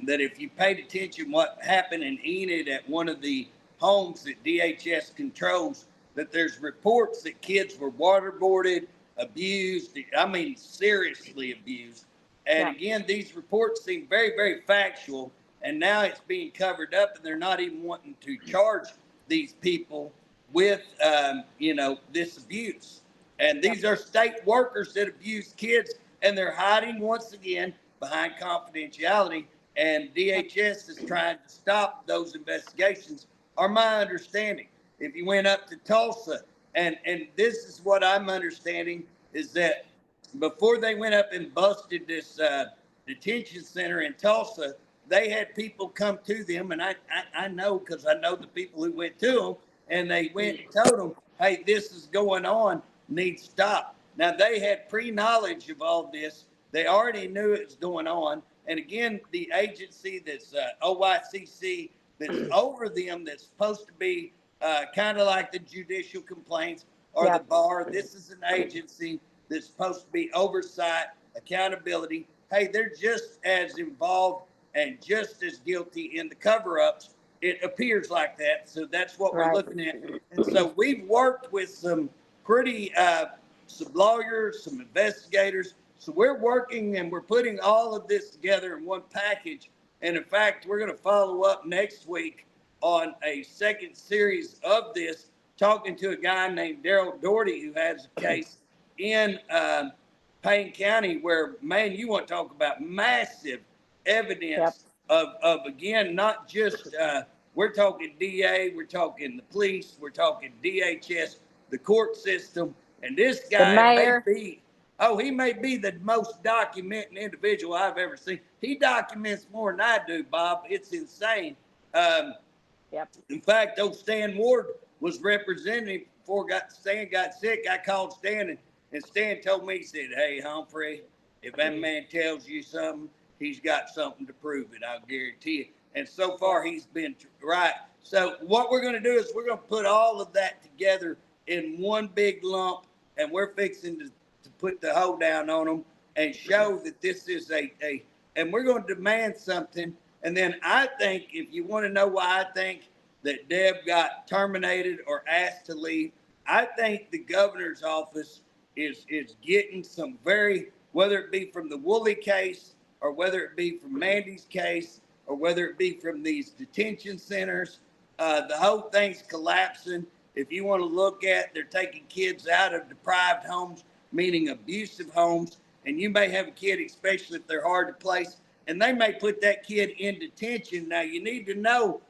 that if you paid attention what happened in Enid at one of the homes that DHS controls, that there's reports that kids were waterboarded, abused, I mean, seriously abused. And again, these reports seem very, very factual. And now it's being covered up, and they're not even wanting to charge these people with, this abuse. And these are state workers that abuse kids, and they're hiding once again behind confidentiality. And DHS is trying to stop those investigations, are my understanding. If you went up to Tulsa, and this is what I'm understanding, is that before they went up and busted this detention center in Tulsa, they had people come to them, and I know, because I know the people who went to them, and they went and told them, hey, this is going on, needs to stop. Now, they had pre-knowledge of all this. They already knew it was going on. And again, the agency that's OICC, that's over them, that's supposed to be kind of like the judicial complaints or the bar. This is an agency that's supposed to be oversight, accountability. Hey, they're just as involved and just as guilty in the cover-ups. It appears like that. So that's what we're looking at. And so we've worked with some pretty, some lawyers, some investigators. So we're working and we're putting all of this together in one package. And in fact, we're going to follow up next week on a second series of this, talking to a guy named Daryl Doherty, who has a case in Payne County where, man, you want to talk about massive evidence of again, not just, we're talking DA, we're talking the police, we're talking DHS, the court system, and this guy may be, he may be the most documenting individual I've ever seen. He documents more than I do, Bob. It's insane. In fact, old Stan Ward was representing before Stan got sick. I called Stan, and Stan told me, he said, hey, Humphrey, if that man tells you something, he's got something to prove it, I'll guarantee it. And so far, he's been right. So what we're going to do is we're going to put all of that together in one big lump, and we're fixing to put the hoe down on them and show that this is and we're going to demand something. And then I think, if you want to know why I think that Deb got terminated or asked to leave, I think the governor's office is getting some whether it be from the Woolley case, or whether it be from Mandy's case, or whether it be from these detention centers, the whole thing's collapsing. If you want to look at, they're taking kids out of deprived homes, meaning abusive homes, and you may have a kid, especially if they're hard to place, and they may put that kid in detention. Now, you need to know,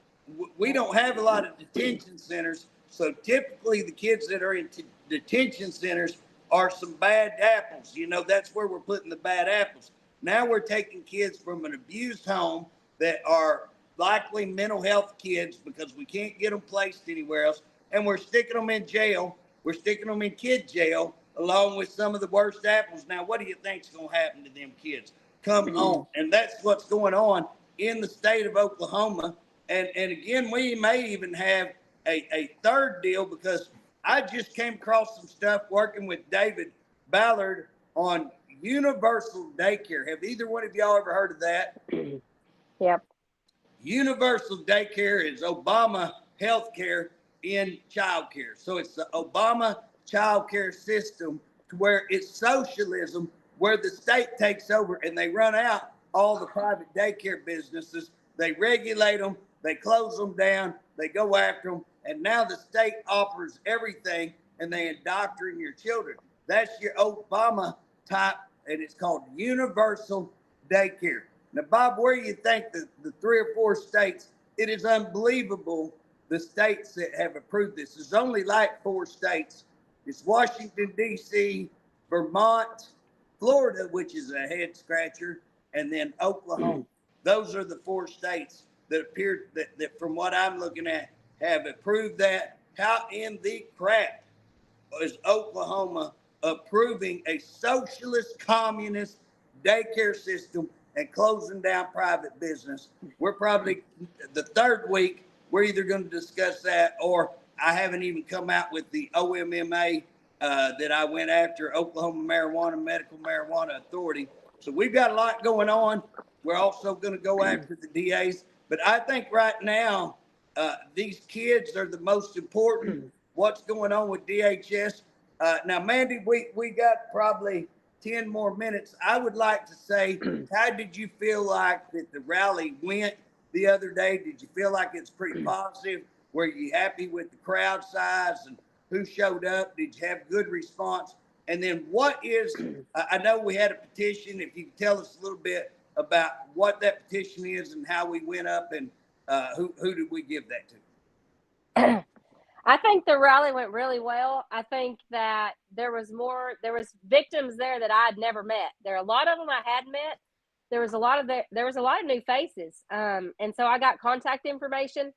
we don't have a lot of detention centers, so typically the kids that are in detention centers are some bad apples. That's where we're putting the bad apples. Now we're taking kids from an abused home that are likely mental health kids, because we can't get them placed anywhere else, and we're sticking them in jail. We're sticking them in kid jail along with some of the worst apples. Now, what do you think's going to happen to them kids? Come on. And that's what's going on in the state of Oklahoma. And again, we may even have a third deal, because I just came across some stuff working with David Ballard on universal daycare. Have either one of y'all ever heard of that? Yep. Universal daycare is Obama healthcare in childcare. So it's the Obama childcare system, to where it's socialism, where the state takes over and they run out all the private daycare businesses. They regulate them, they close them down, they go after them, and now the state offers everything, and they indoctrinate your children. That's your Obama type, and it's called universal daycare. Now, Bob, where do you think the 3 or 4 states? It is unbelievable, the states that have approved this. There's only like 4 states. It's Washington, D.C., Vermont, Florida, which is a head scratcher, and then Oklahoma. Those are the 4 states that appear that from what I'm looking at, have approved that. How in the crap is Oklahoma approving a socialist communist daycare system and closing down private business? We're probably the third week. We're either going to discuss that, or I haven't even come out with the OMMA that I went after, Oklahoma Medical Marijuana Authority. So we've got a lot going on. We're also going to go after the DAs. But I think right now, these kids are the most important. What's going on with DHS? Now, Mandy, we got probably 10 more minutes. I would like to say, how did you feel like that the rally went the other day? Did you feel like it's pretty positive? Were you happy with the crowd size and who showed up? Did you have good response? And then what is, I know we had a petition. If you could tell us a little bit about what that petition is and how we went up, and who did we give that to? I think the rally went really well. I think that there was victims there that I'd never met. There are a lot of them I had met. There was a lot of new faces. And so I got contact information.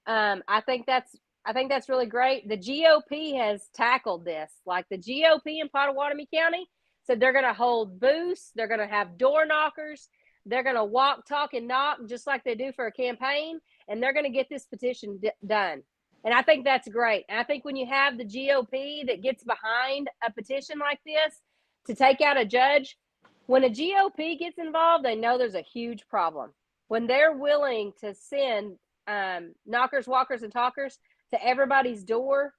I think that's really great. The GOP has tackled this. Like the GOP in Potawatomi County said they're going to hold booths. They're going to have door knockers. They're going to walk, talk, and knock just like they do for a campaign. And they're going to get this petition done. And I think that's great. And I think when you have the GOP that gets behind a petition like this to take out a judge, when a GOP gets involved, they know there's a huge problem. When they're willing to send knockers, walkers, and talkers to everybody's door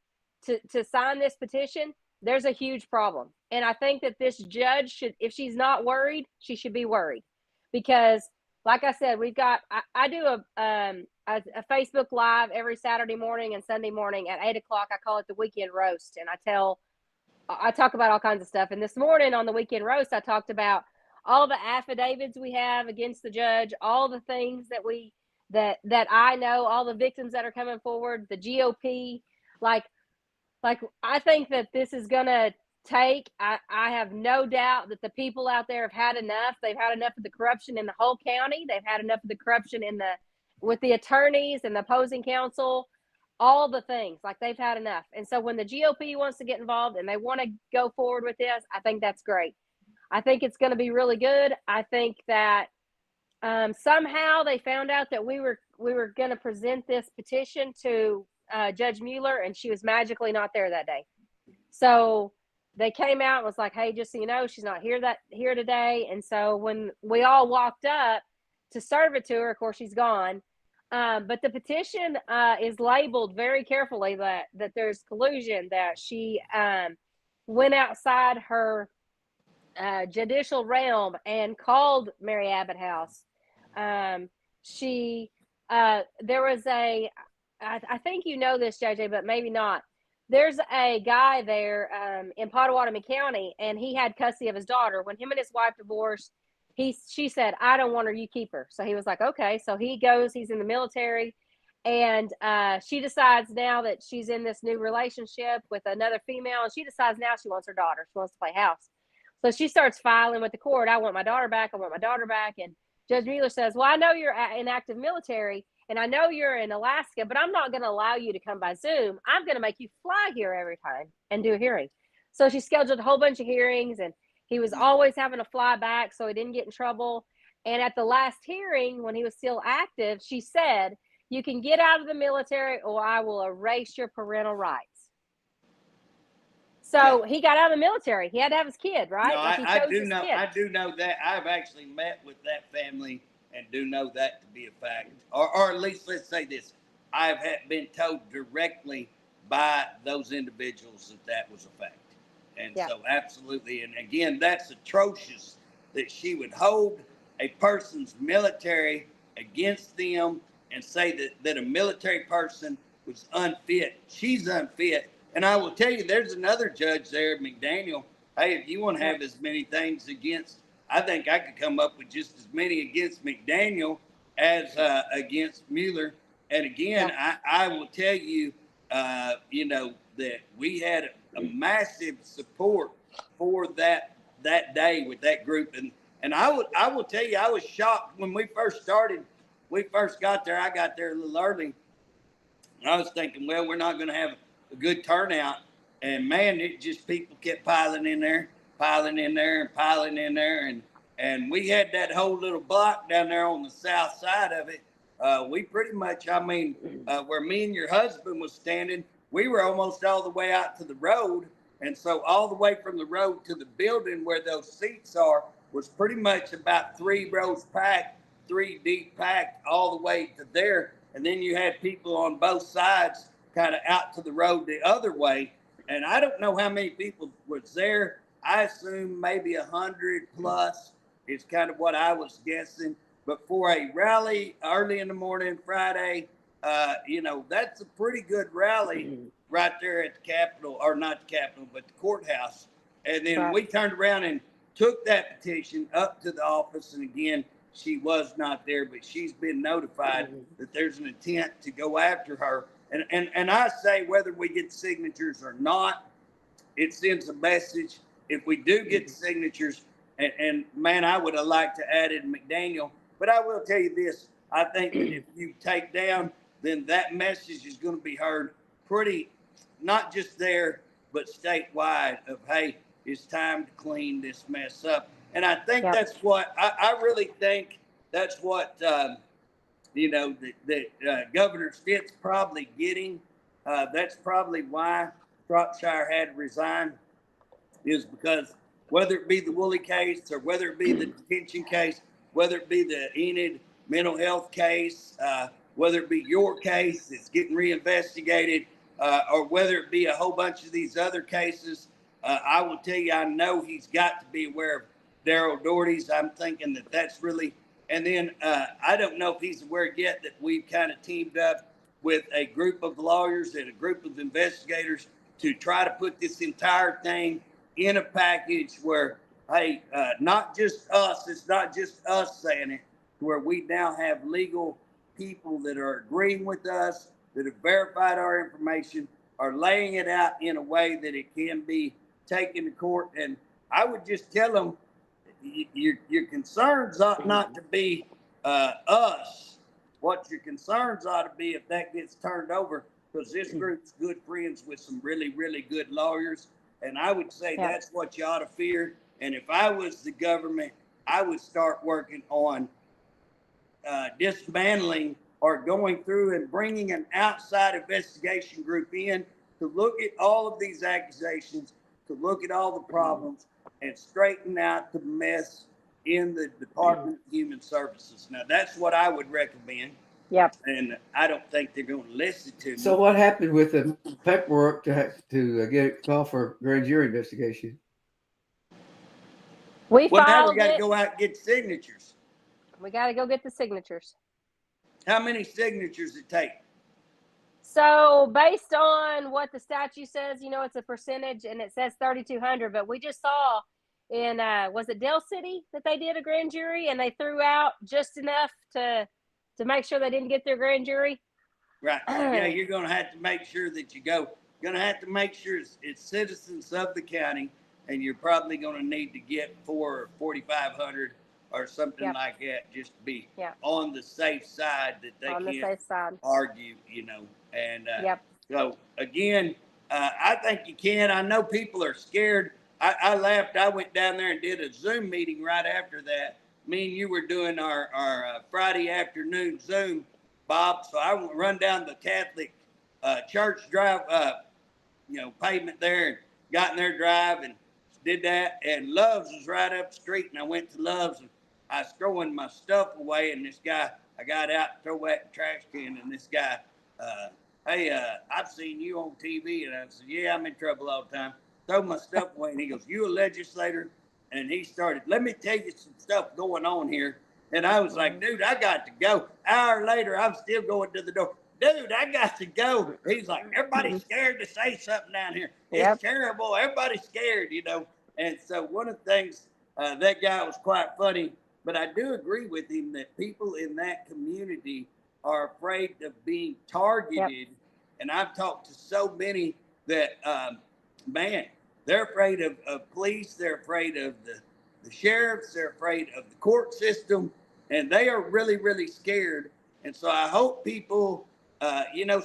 to sign this petition, there's a huge problem. And I think that this judge should, if she's not worried, she should be worried. Because like I said, I do a Facebook Live every Saturday morning and Sunday morning at 8 o'clock. I call it the Weekend Roast. And I talk about all kinds of stuff. And this morning on the Weekend Roast, I talked about all the affidavits we have against the judge, all the things that I know, all the victims that are coming forward, the GOP, like I think that this is going to take, I have no doubt that the people out there have had enough. They've had enough of the corruption in the whole county. They've had enough of the corruption with the attorneys and the opposing counsel, all the things. Like they've had enough. And so when the GOP wants to get involved and they want to go forward with this, I think that's great. I think it's going to be really good. I think that somehow they found out that we were going to present this petition to Judge Mueller, and she was magically not there that day. So they came out and was like, hey, just so you know, she's not here today. And so when we all walked up to serve it to her, of course, she's gone. But the petition is labeled very carefully that there's collusion, that she went outside her judicial realm and called Mary Abbott House. There was I think you know this, JJ, but maybe not. There's a guy there in Potawatomi County, and he had custody of his daughter. When him and his wife divorced, she said, I don't want her, you keep her. So he was like, okay. So he goes, he's in the military, and she decides now that she's in this new relationship with another female, and she decides now she wants her daughter. She wants to play house. So she starts filing with the court. I want my daughter back. I want my daughter back. And Judge Mueller says, well, I know you're in active military, and I know you're in Alaska, but I'm not going to allow you to come by Zoom. I'm going to make you fly here every time and do a hearing. So she scheduled a whole bunch of hearings, and he was always having to fly back so he didn't get in trouble. And at the last hearing, when he was still active, she said, you can get out of the military or I will erase your parental rights. So he got out of the military. He had to have his kid, right? No, like I do know that. I've actually met with that family and do know that to be a fact. Or at least let's say this. I've been told directly by those individuals that was a fact. And so absolutely. And again, that's atrocious that she would hold a person's military against them and say that a military person was unfit. She's unfit. And I will tell you, there's another judge there, McDaniel. Hey, if you want to have as many things against, I think I could come up with just as many against McDaniel as against Mueller. And again, I will tell you, that we had a massive support for that day with that group. And I will tell you, I was shocked when we first started. We first got there. I got there a little early. I was thinking, well, we're not going to have a good turnout. And man, it just people kept piling in there, piling in there, and piling in there. And we had that whole little block down there on the south side of it. We pretty much, I mean, where me and your husband was standing, we were almost all the way out to the road. And so all the way from the road to the building where those seats are was pretty much about 3 rows packed, 3 deep packed all the way to there. And then you had people on both sides kind of out to the road the other way. And I don't know how many people was there. I assume maybe 100 plus is kind of what I was guessing. But for a rally early in the morning, Friday, you know, that's a pretty good rally right there at the Capitol, or not the Capitol, but the courthouse. And then we turned around and took that petition up to the office. And again, she was not there, but she's been notified that there's an intent to go after her. And I say, whether we get signatures or not, it sends a message. If we do get signatures, and man, I would have liked to add in McDaniel, but I will tell you this. I think that if you take down, then that message is going to be heard pretty, not just there, but statewide of, hey, it's time to clean this mess up. And I think that's what, I really think that's what, you know, that Governor Stitt's probably getting. That's probably why Shropshire had to resign, is because whether it be the Woolley case or whether it be the detention case, whether it be the Enid mental health case, whether it be your case that's getting reinvestigated, or whether it be a whole bunch of these other cases, I will tell you, I know he's got to be aware of Daryl Doherty's. I'm thinking that that's really, and then I don't know if he's aware yet that we've kind of teamed up with a group of lawyers and a group of investigators to try to put this entire thing in a package where, hey, not just us, it's not just us saying it, where we now have legal people that are agreeing with us, that have verified our information, are laying it out in a way that it can be taken to court. And I would just tell them, your concerns ought not to be us. What your concerns ought to be if that gets turned over, because this group's good friends with some really, really good lawyers. And I would say that's what you ought to fear. And if I was the government, I would start working on dismantling or going through and bringing an outside investigation group in to look at all of these accusations, to look at all the problems and straighten out the mess in the Department of Human Services. Now, that's what I would recommend. Yep. And I don't think they're going to listen to me. So what happened with the paperwork to get a call for grand jury investigation? We now we filed got to it. go out and get signatures. We got to go get the signatures. How many signatures it take? So based on what the statute says, you know, it's a percentage, and it says 3,200. But we just saw in was it Dale City that they did a grand jury, and they threw out just enough to make sure they didn't get their grand jury. Right. Yeah, you're going to have to make sure that you go. You're going to have to make sure it's citizens of the county, and you're probably going to need to get 4,000 or 4,500 or something like that, just to be on the safe side that they can't argue, you know. And so again, I think you can. I know people are scared. I laughed. I went down there and did a Zoom meeting right after that. Me and you were doing our Friday afternoon Zoom, Bob. So I run down the Catholic church drive, you know, pavement there, and got in their drive and did that. And Love's was right up the street, and I went to Love's and I was throwing my stuff away. And this guy, I got out to throw that in the trash can, and this guy, hey, I've seen you on TV. And I said, yeah, I'm in trouble all the time. Throw my stuff away. And he goes, you a legislator? And he started, let me tell you some stuff going on here. And I was like, dude, I got to go. Hour later, I'm still going to the door. Dude, I got to go. He's like, everybody's scared to say something down here. It's terrible. Everybody's scared, you know. And so one of the things, that guy was quite funny, but I do agree with him that people in that community are afraid of being targeted. And I've talked to so many that, man, they're afraid of police. They're afraid of the sheriffs. They're afraid of the court system. And they are really, really scared. And so I hope people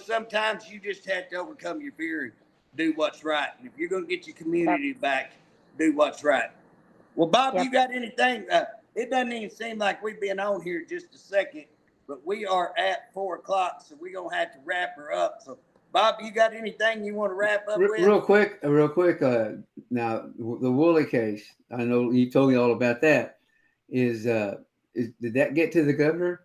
sometimes you just have to overcome your fear and do what's right. And if you're going to get your community back, do what's right. Well, Bob, you got anything? It doesn't even seem like we've been on here just a second, but we are at 4:00, so we're going to have to wrap her up. So, Bob, you got anything you want to wrap up with? Real quick. Now, the Woolley case, I know you told me all about that. Did that get to the governor?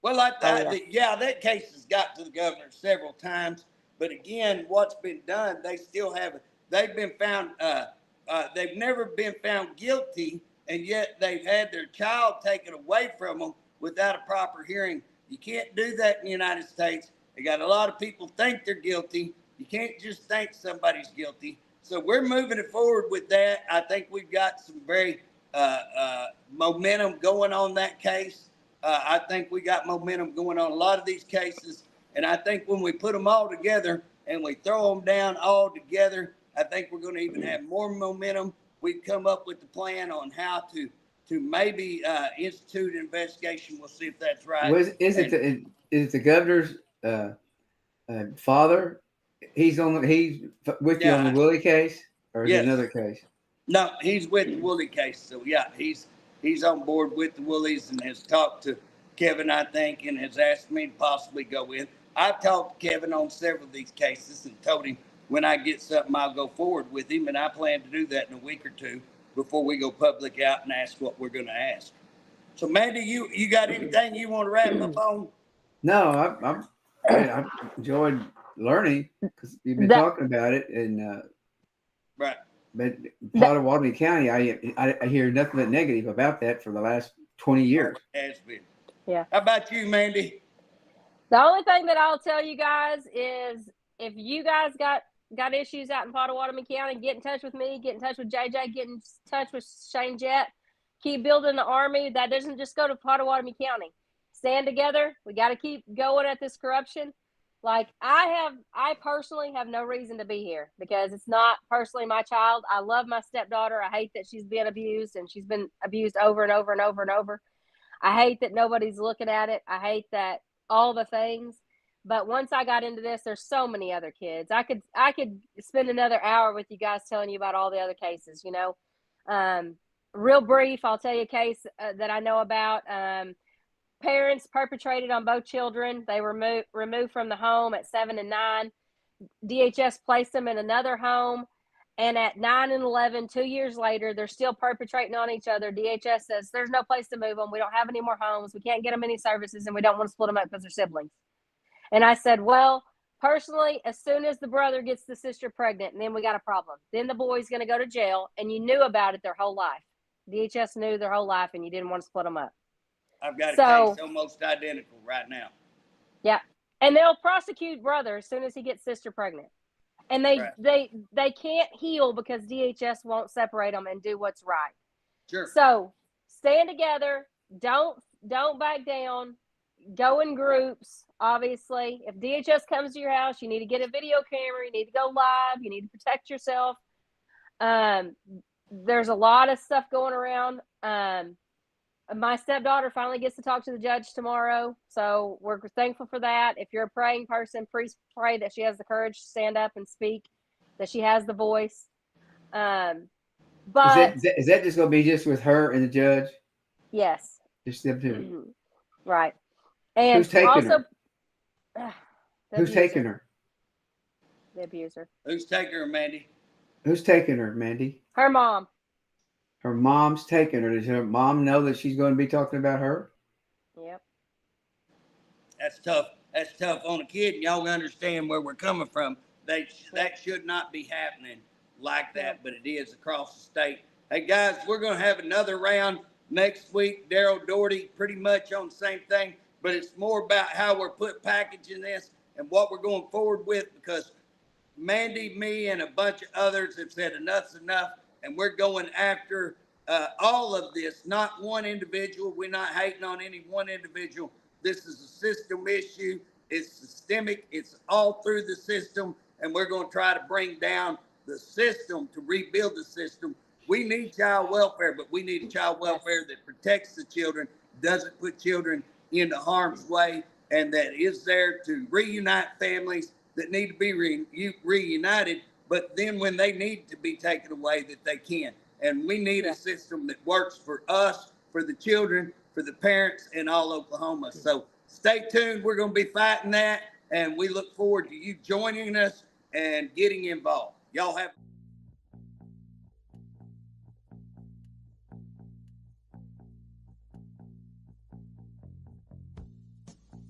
Well, that case has got to the governor several times. But again, what's been done, they've been found, they've never been found guilty, and yet they've had their child taken away from them without a proper hearing. You can't do that in the United States. They got a lot of people think they're guilty. You can't just think somebody's guilty. So we're moving it forward with that. I think we've got some very momentum going on that case. I think we got momentum going on a lot of these cases. And I think when we put them all together and we throw them down all together, I think we're going to even have more momentum. We've come up with the plan on how to maybe institute an investigation. We'll see if that's right. Is it the governor's father? He's with you on the Woolley case, or is it another case? No, he's with the Woolley case. So yeah, he's on board with the Woolleys and has talked to Kevin, I think, and has asked me to possibly go in. I've talked to Kevin on several of these cases and told him when I get something, I'll go forward with him, and I plan to do that in a week or two before we go public out and ask what we're going to ask. So, Mandy, you got anything you want to wrap up on? No, I've enjoyed learning because you've been talking about it, and right. But Potawatomi County, I hear nothing but negative about that for the last 20 years. Has been. Yeah. How about you, Mandy? The only thing that I'll tell you guys is if you guys got issues out in Potawatomi County, get in touch with me, get in touch with JJ, get in touch with Shane Jett. Keep building the army. That doesn't just go to Potawatomi County. Stand together. We got to keep going at this corruption. Like I personally have no reason to be here because it's not personally my child. I love my stepdaughter. I hate that she's been abused and she's been abused over and over and over and over. I hate that nobody's looking at it. I hate that all the things. But once I got into this, there's so many other kids. I could spend another hour with you guys telling you about all the other cases, Real brief, I'll tell you a case that I know about. Parents perpetrated on both children. They were removed from the home at 7 and 9. DHS placed them in another home. And at 9 and 11, 2 years later, they're still perpetrating on each other. DHS says there's no place to move them. We don't have any more homes. We can't get them any services, and we don't want to split them up because they're siblings. And I said, well, personally, as soon as the brother gets the sister pregnant, and then we got a problem. Then the boy's going to go to jail, and you knew about it their whole life. DHS knew their whole life, and you didn't want to split them up. I've got a case almost identical right now. Yeah. And they'll prosecute brother as soon as he gets sister pregnant. And they can't heal because DHS won't separate them and do what's right. Sure. So stand together. Don't back down. Go in groups. Obviously, if DHS comes to your house, you need to get a video camera. You need to go live. You need to protect yourself. There's a lot of stuff going around. My stepdaughter finally gets to talk to the judge tomorrow. So we're thankful for that. If you're a praying person, please pray that she has the courage to stand up and speak, that she has the voice. But is that just going to be just with her and the judge? Yes. Just them two. Mm-hmm. Right. And who's taking also, her? Who's taking her? The abuser. Who's taking her, Mandy? Who's taking her, Mandy? Her mom. Her mom's taking her. Does her mom know that she's going to be talking about her? Yep. That's tough. That's tough on a kid. And y'all understand where we're coming from. That should not be happening like that, but it is across the state. Hey, guys, we're going to have another round next week. Daryl Doherty, pretty much on the same thing, but it's more about how we're packaging this and what we're going forward with because Mandy, me, and a bunch of others have said enough's enough. And we're going after all of this, not one individual. We're not hating on any one individual. This is a system issue. It's systemic. It's all through the system. And we're going to try to bring down the system to rebuild the system. We need child welfare, but we need a child welfare that protects the children, doesn't put children into harm's way. and that is there to reunite families that need to be reunited. But then when they need to be taken away, that they can. And we need a system that works for us, for the children, for the parents in all Oklahoma. So stay tuned. We're going to be fighting that. And we look forward to you joining us and getting involved. Y'all have